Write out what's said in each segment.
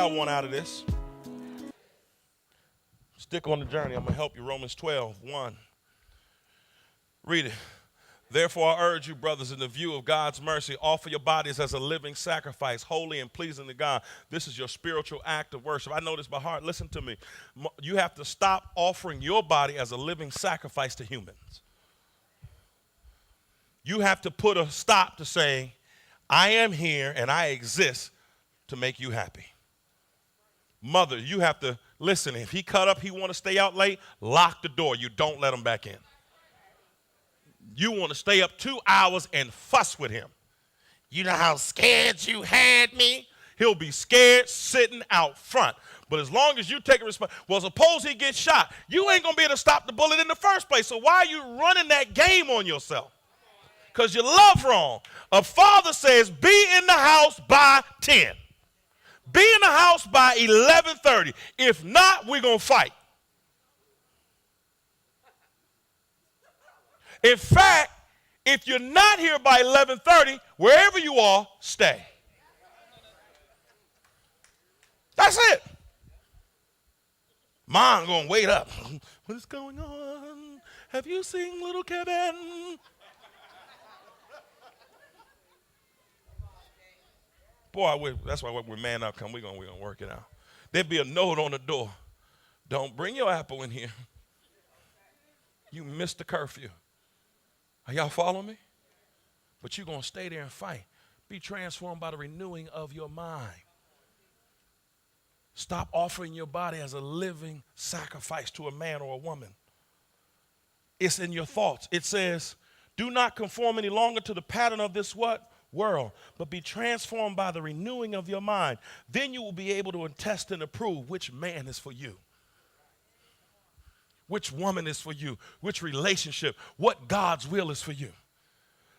y'all want out of this? Stick on the journey. I'm going to help you. Romans 12:1. Read it. Therefore, I urge you, brothers, in the view of God's mercy, offer your bodies as a living sacrifice, holy and pleasing to God. This is your spiritual act of worship. I know this by heart. Listen to me. You have to stop offering your body as a living sacrifice to humans. You have to put a stop to saying, I am here and I exist to make you happy. Mother, you have to listen. If he cut up, he want to stay out late, lock the door. You don't let him back in. You want to stay up 2 hours and fuss with him. You know how scared you had me? He'll be scared sitting out front. But as long as you take a response, well, suppose he gets shot. You ain't going to be able to stop the bullet in the first place. So why are you running that game on yourself? Because you love wrong. A father says, be in the house by 10. Be in the house by 11:30. If not, we're going to fight. In fact, if you're not here by 11:30, wherever you are, stay. That's it. Mom going to wait up. What is going on? Have you seen little Kevin? Boy, that's why when man up come, we're gonna work it out. There'd be a note on the door. Don't bring your apple in here. You missed the curfew. Are y'all following me? But you're going to stay there and fight. Be transformed by the renewing of your mind. Stop offering your body as a living sacrifice to a man or a woman. It's in your thoughts. It says, do not conform any longer to the pattern of this what? World, but be transformed by the renewing of your mind. Then you will be able to test and approve which man is for you. Which woman is for you, which relationship, what God's will is for you.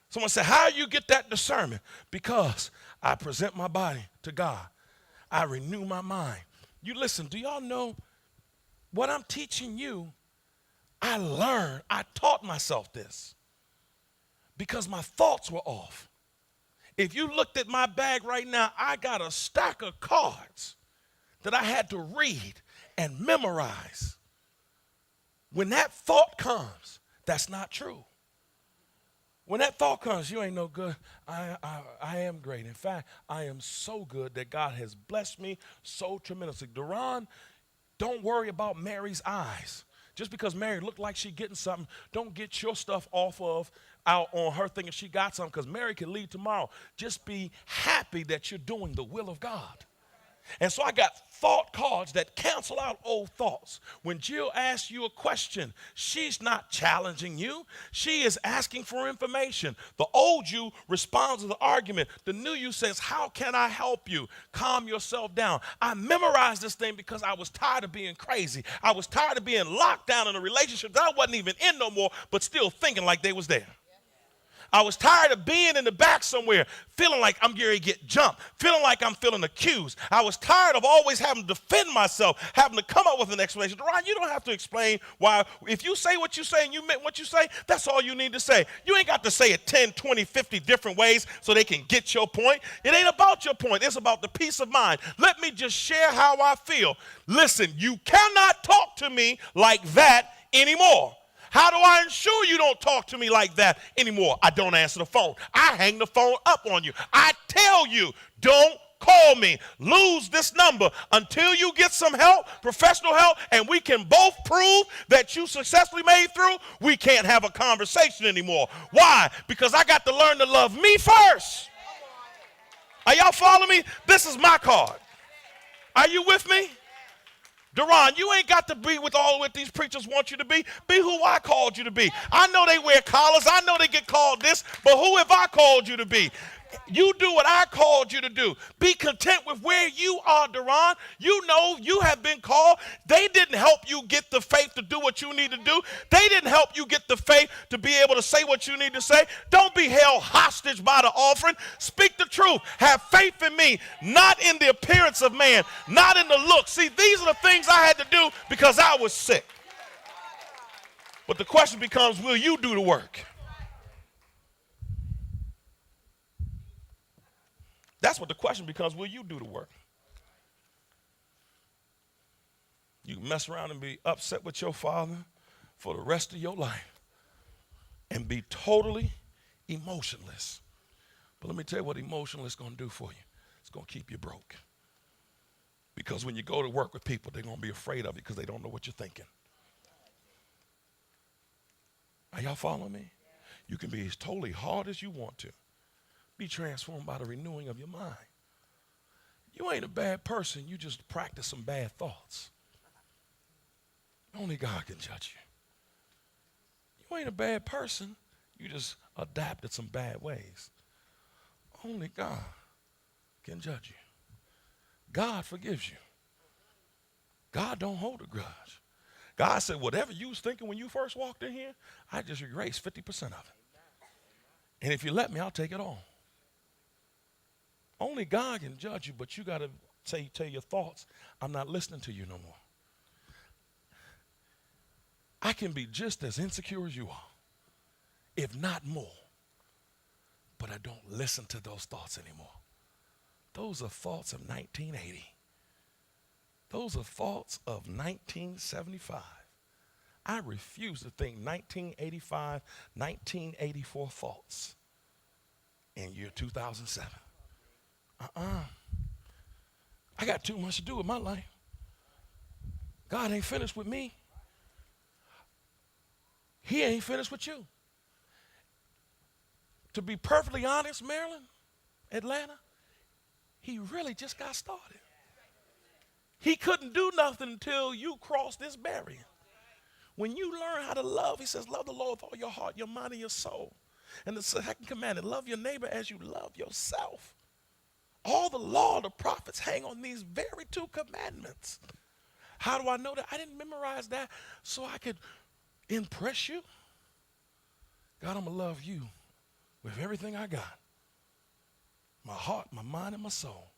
Someone said, how you get that discernment? Because I present my body to God. I renew my mind. You listen, do y'all know what I'm teaching you? I learned, I taught myself this because my thoughts were off. If you looked at my bag right now, I got a stack of cards that I had to read and memorize. When that thought comes, that's not true. When that thought comes, you ain't no good. I am great. In fact, I am so good that God has blessed me so tremendously. Duran, don't worry about Mary's eyes. Just because Mary looked like she getting something, don't get your stuff out on her thinking she got something, because Mary can leave tomorrow. Just be happy that you're doing the will of God. And so I got thought cards that cancel out old thoughts. When Jill asks you a question, she's not challenging you. She is asking for information. The old you responds to the argument. The new you says, how can I help you? Calm yourself down. I memorized this thing because I was tired of being crazy. I was tired of being locked down in a relationship that I wasn't even in no more, but still thinking like they was there. I was tired of being in the back somewhere, feeling like I'm going to get jumped, feeling like I'm feeling accused. I was tired of always having to defend myself, having to come up with an explanation. Ron, you don't have to explain why. If you say what you say and you meant what you say, that's all you need to say. You ain't got to say it 10, 20, 50 different ways so they can get your point. It ain't about your point. It's about the peace of mind. Let me just share how I feel. Listen, you cannot talk to me like that anymore. How do I ensure you don't talk to me like that anymore? I don't answer the phone. I hang the phone up on you. I tell you, don't call me. Lose this number until you get some help, professional help, and we can both prove that you successfully made through. We can't have a conversation anymore. Why? Because I got to learn to love me first. Are y'all following me? This is my card. Are you with me? Duran, you ain't got to be with all what these preachers want you to be. Be who I called you to be. I know they wear collars. I know they get called this, but who have I called you to be? You do what I called you to do. Be content with where you are, Duran. You know you have been called. They didn't help you get the faith to do what you need to do. They didn't help you get the faith to be able to say what you need to say. Don't be held hostage by the offering. Speak the truth. Have faith in me, not in the appearance of man, not in the look. See, these are the things I had to do because I was sick. But the question becomes, will you do the work? That's what the question becomes. Will you do the work? You mess around and be upset with your father for the rest of your life and be totally emotionless. But let me tell you what emotionless is going to do for you. It's going to keep you broke. Because when you go to work with people, they're going to be afraid of you because they don't know what you're thinking. Are y'all following me? You can be as totally hard as you want to. Be transformed by the renewing of your mind. You ain't a bad person. You just practice some bad thoughts. Only God can judge you. You ain't a bad person. You just adapted some bad ways. Only God can judge you. God forgives you. God don't hold a grudge. God said, whatever you was thinking when you first walked in here, I just erased 50% of it. And if you let me, I'll take it all. Only God can judge you, but you got to tell your thoughts, I'm not listening to you no more. I can be just as insecure as you are, if not more. But I don't listen to those thoughts anymore. Those are thoughts of 1980. Those are thoughts of 1975. I refuse to think 1985, 1984 thoughts in year 2007. I got too much to do with my life. God ain't finished with me. He ain't finished with you. To be perfectly honest, Maryland, Atlanta, he really just got started. He couldn't do nothing until you crossed this barrier. When you learn how to love, he says, love the Lord with all your heart, your mind, and your soul. And the second commandment, love your neighbor as you love yourself. All the law, the prophets hang on these very two commandments. How do I know that? I didn't memorize that so I could impress you. God, I'm going to love you with everything I got. My heart, my mind, and my soul.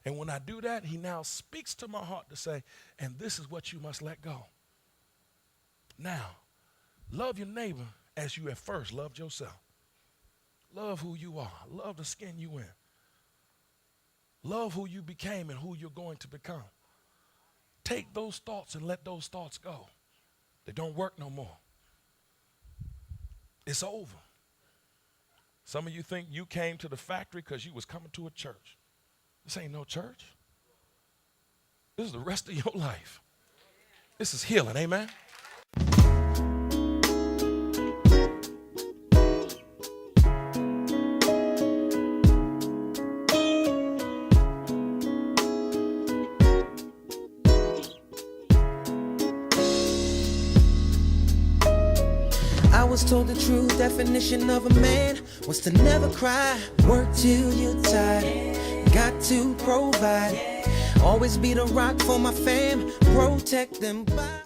And when I do that, he now speaks to my heart to say, and this is what you must let go. Now, love your neighbor as you at first loved yourself. Love who you are. Love the skin you in. Love who you became and who you're going to become. Take those thoughts and let those thoughts go. They don't work no more. It's over. Some of you think you came to the factory because you was coming to a church. This ain't no church. This is the rest of your life. This is healing, amen? I was told the true definition of a man was to never cry, work till you're tired, got to provide, always be the rock for my fam, protect them by